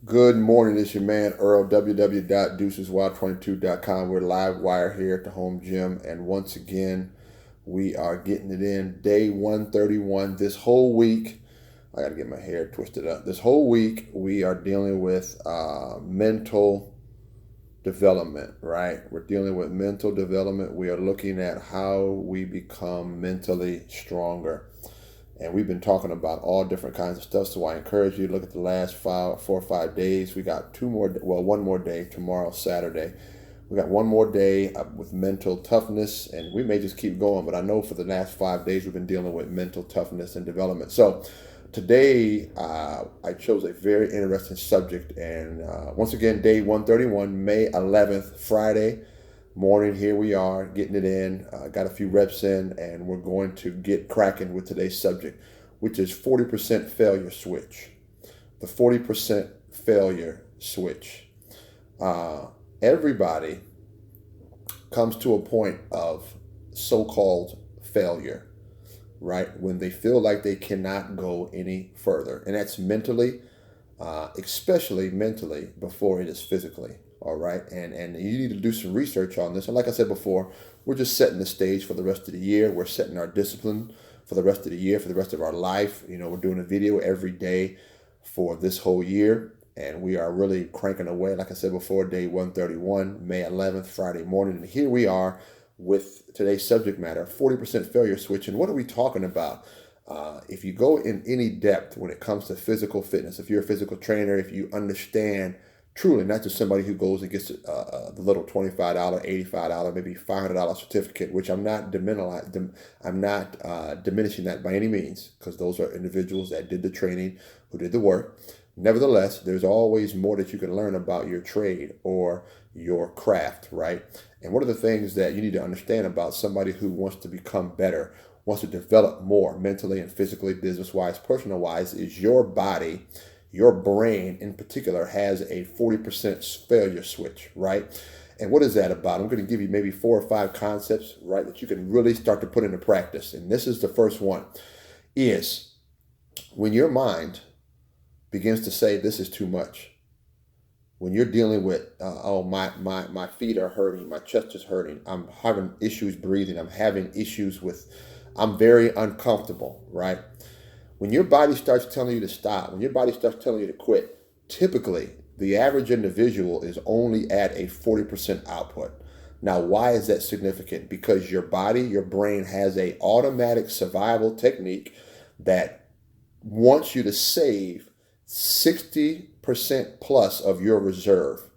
Good morning, it's your man Earl, www.deuceswild22.com. We're live wire here at the home gym, and once again, we are getting it in. Day 131. This whole week, I got to get my hair twisted up. This whole week, we are dealing with mental development, right? We're dealing with mental development. We are looking at how we become mentally stronger. And we've been talking about all different kinds of stuff. So I encourage you to look at the last 4 or 5 days. We got one more day tomorrow, Saturday. We got one more day with mental toughness, and we may just keep going. But I know for the last 5 days we've been dealing with mental toughness and development. So today I chose a very interesting subject, and once again, day 131, May 11th, Friday morning. Here we are getting it in, got a few reps in, and we're going to get cracking with today's subject, which is 40% failure switch. The 40% failure switch. Everybody comes to a point of so-called failure, right? When they feel like they cannot go any further, and that's mentally, especially mentally, before it is physically. All right, and you need to do some research on this. And like I said before, we're just setting the stage for the rest of the year. We're setting our discipline for the rest of the year, for the rest of our life. You know, we're doing a video every day for this whole year, and we are really cranking away. Like I said before, day 131, May 11th, Friday morning, and here we are with today's subject matter: 40% failure switch. And what are we talking about? If you go in any depth when it comes to physical fitness, if you're a physical trainer, if you understand truly, not just somebody who goes and gets the little $25, $85, maybe $500 certificate, which I'm not diminishing that by any means, because those are individuals that did the training, who did the work. Nevertheless, there's always more that you can learn about your trade or your craft, right? And one of the things that you need to understand about somebody who wants to become better, wants to develop more mentally and physically, business-wise, personal-wise, is your body. Your brain in particular has a 40% failure switch, right? And what is that about? I'm going to give you maybe 4 or 5 concepts, right, that you can really start to put into practice. And this is the first one, is when your mind begins to say this is too much. When you're dealing with, my feet are hurting, my chest is hurting, I'm having issues breathing, I'm very uncomfortable, right? When your body starts telling you to stop, when your body starts telling you to quit, typically the average individual is only at a 40% output. Now, why is that significant? Because your body, your brain has a automatic survival technique that wants you to save 60% plus of your reserve.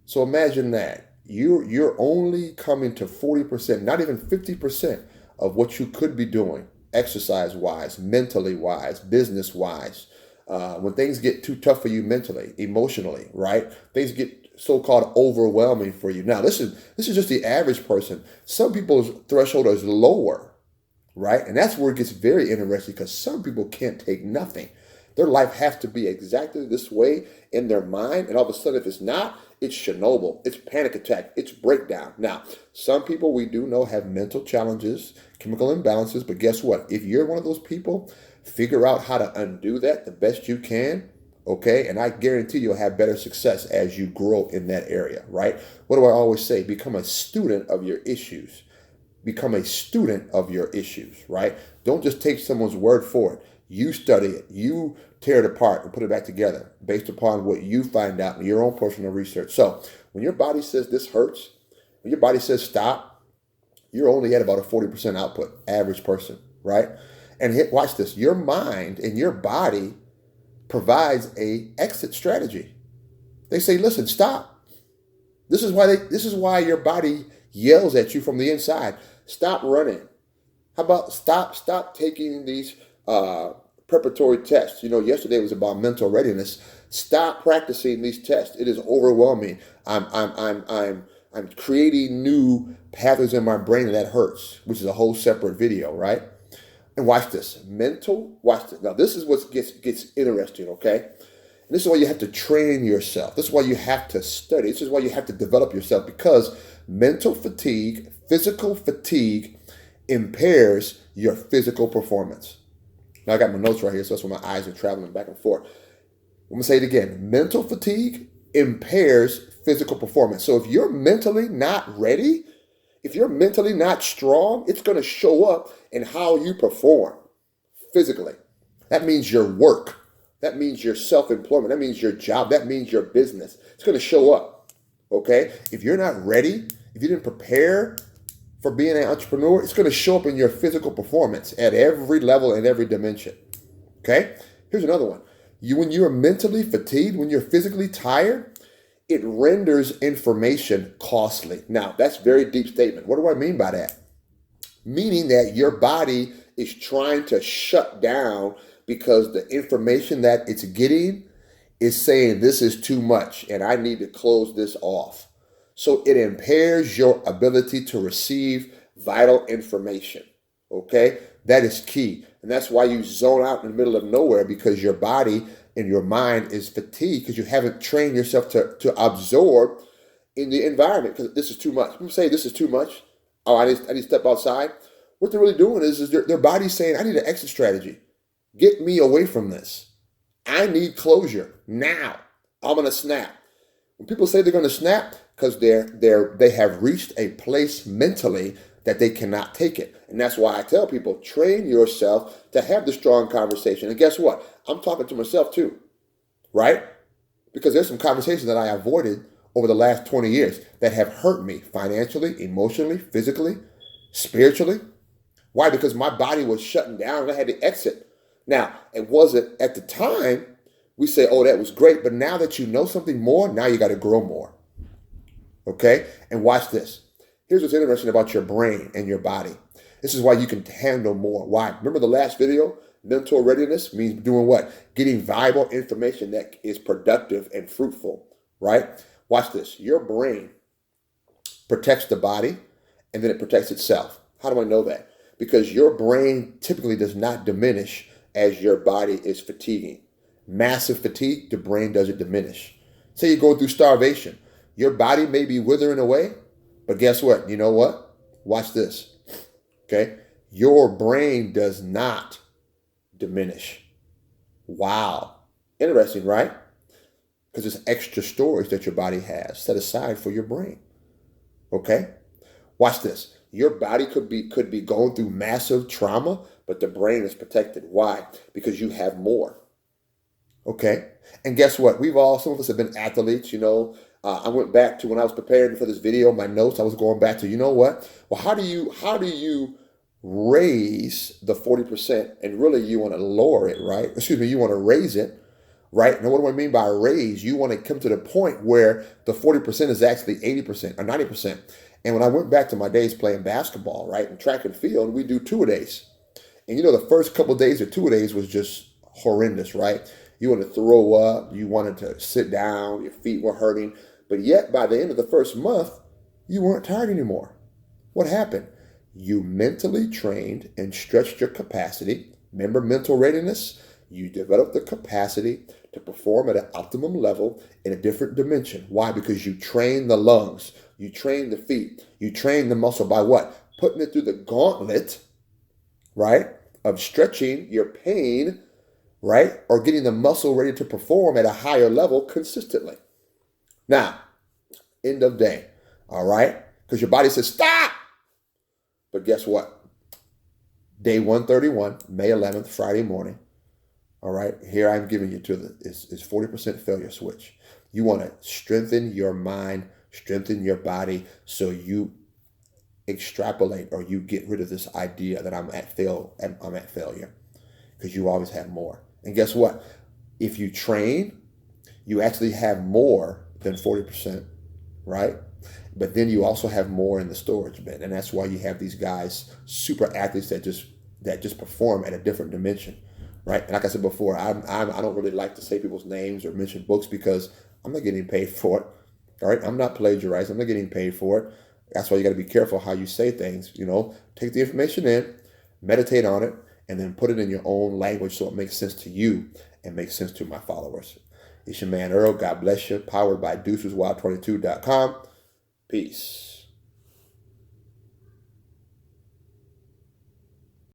So imagine that. You're only coming to 40%, not even 50% of what you could be doing, exercise-wise, mentally-wise, business-wise. When things get too tough for you mentally, emotionally, right? Things get so-called overwhelming for you. Now, this is just the average person. Some people's threshold is lower, right? And that's where it gets very interesting, because some people can't take nothing. Their life has to be exactly this way in their mind, and all of a sudden, if it's not, it's Chernobyl, it's panic attack, it's breakdown. Now, some people we do know have mental challenges, chemical imbalances, but guess what? If you're one of those people, figure out how to undo that the best you can, okay? And I guarantee you'll have better success as you grow in that area, right? What do I always say? Become a student of your issues. Become a student of your issues, right? Don't just take someone's word for it. You study it. You tear it apart and put it back together based upon what you find out in your own personal research. So when your body says this hurts, when your body says stop, you're only at about a 40% output, average person, right? And watch this. Your mind and your body provides a exit strategy. They say, listen, stop. This is why your body yells at you from the inside. Stop running. How about stop taking these preparatory tests? You know, yesterday was about mental readiness. Stop practicing these tests. It is overwhelming. I'm creating new pathways in my brain that hurts, which is a whole separate video, right? And watch this. Watch this. Now, this is what gets interesting, okay? And this is why you have to train yourself. This is why you have to study. This is why you have to develop yourself, because mental fatigue, physical fatigue impairs your physical performance. Now I got my notes right here, so that's why my eyes are traveling back and forth. I'm going to say it again. Mental fatigue impairs physical performance. So if you're mentally not ready, if you're mentally not strong, it's going to show up in how you perform physically. That means your work. That means your self-employment. That means your job. That means your business. It's going to show up. Okay? If you're not ready, if you didn't prepare for being an entrepreneur, it's going to show up in your physical performance at every level and every dimension. Okay? Here's another one. When you're mentally fatigued, when you're physically tired, it renders information costly. Now, that's a very deep statement. What do I mean by that? Meaning that your body is trying to shut down because the information that it's getting is saying this is too much and I need to close this off. So it impairs your ability to receive vital information. Okay? That is key. And that's why you zone out in the middle of nowhere, because your body and your mind is fatigued because you haven't trained yourself to absorb in the environment, because this is too much. People say this is too much. Oh, I need to step outside. What they're really doing is their body's saying, I need an exit strategy. Get me away from this. I need closure now. I'm going to snap. When people say they're going to snap, because they have reached a place mentally that they cannot take it. And that's why I tell people, train yourself to have the strong conversation. And guess what? I'm talking to myself too, right? Because there's some conversations that I avoided over the last 20 years that have hurt me financially, emotionally, physically, spiritually. Why? Because my body was shutting down and I had to exit. Now, it wasn't at the time, we say, oh, that was great. But now that you know something more, now you got to grow more. Okay? And watch this. Here's what's interesting about your brain and your body. This is why you can handle more. Why? Remember the last video? Mental readiness means doing what? Getting valuable information that is productive and fruitful, right? Watch this. Your brain protects the body and then it protects itself. How do I know that? Because your brain typically does not diminish as your body is fatiguing. Massive fatigue, the brain doesn't diminish. Say you're going through starvation. Your body may be withering away, but guess what? You know what? Watch this. Okay? Your brain does not diminish. Wow. Interesting, right? Because it's extra storage that your body has set aside for your brain. Okay? Watch this. Your body could be going through massive trauma, but the brain is protected. Why? Because you have more. Okay? And guess what? Some of us have been athletes, I went back to when I was preparing for this video, my notes, I was going back to, you know what? Well, how do you raise the 40%? And really you want to lower it, right? You want to raise it, right? Now, what do I mean by raise? You want to come to the point where the 40% is actually 80% or 90%. And when I went back to my days playing basketball, right, and track and field, we do two-a-days. And the first couple of days or two-a-days was just horrendous, right? You wanted to throw up, you wanted to sit down, your feet were hurting. But yet, by the end of the first month, you weren't tired anymore. What happened? You mentally trained and stretched your capacity. Remember mental readiness? You developed the capacity to perform at an optimum level in a different dimension. Why? Because you train the lungs. You train the feet. You train the muscle by what? Putting it through the gauntlet, right, of stretching your pain, right, or getting the muscle ready to perform at a higher level consistently. Now, end of day, all right? Because your body says, stop! But guess what? Day 131, May 11th, Friday morning, all right? Here I'm giving you is 40% failure switch. You want to strengthen your mind, strengthen your body, so you extrapolate or you get rid of this idea that I'm at failure, because you always have more. And guess what? If you train, you actually have more than 40%, right? But then you also have more in the storage bin, and that's why you have these guys, super athletes that just perform at a different dimension, right? And like I said before, I don't really like to say people's names or mention books because I'm not getting paid for it. All right, I'm not plagiarizing. I'm not getting paid for it. That's why you got to be careful how you say things. Take the information in, meditate on it, and then put it in your own language so it makes sense to you and makes sense to my followers. It's your man Earl. God bless you. Powered by DeucesWild22.com. Peace.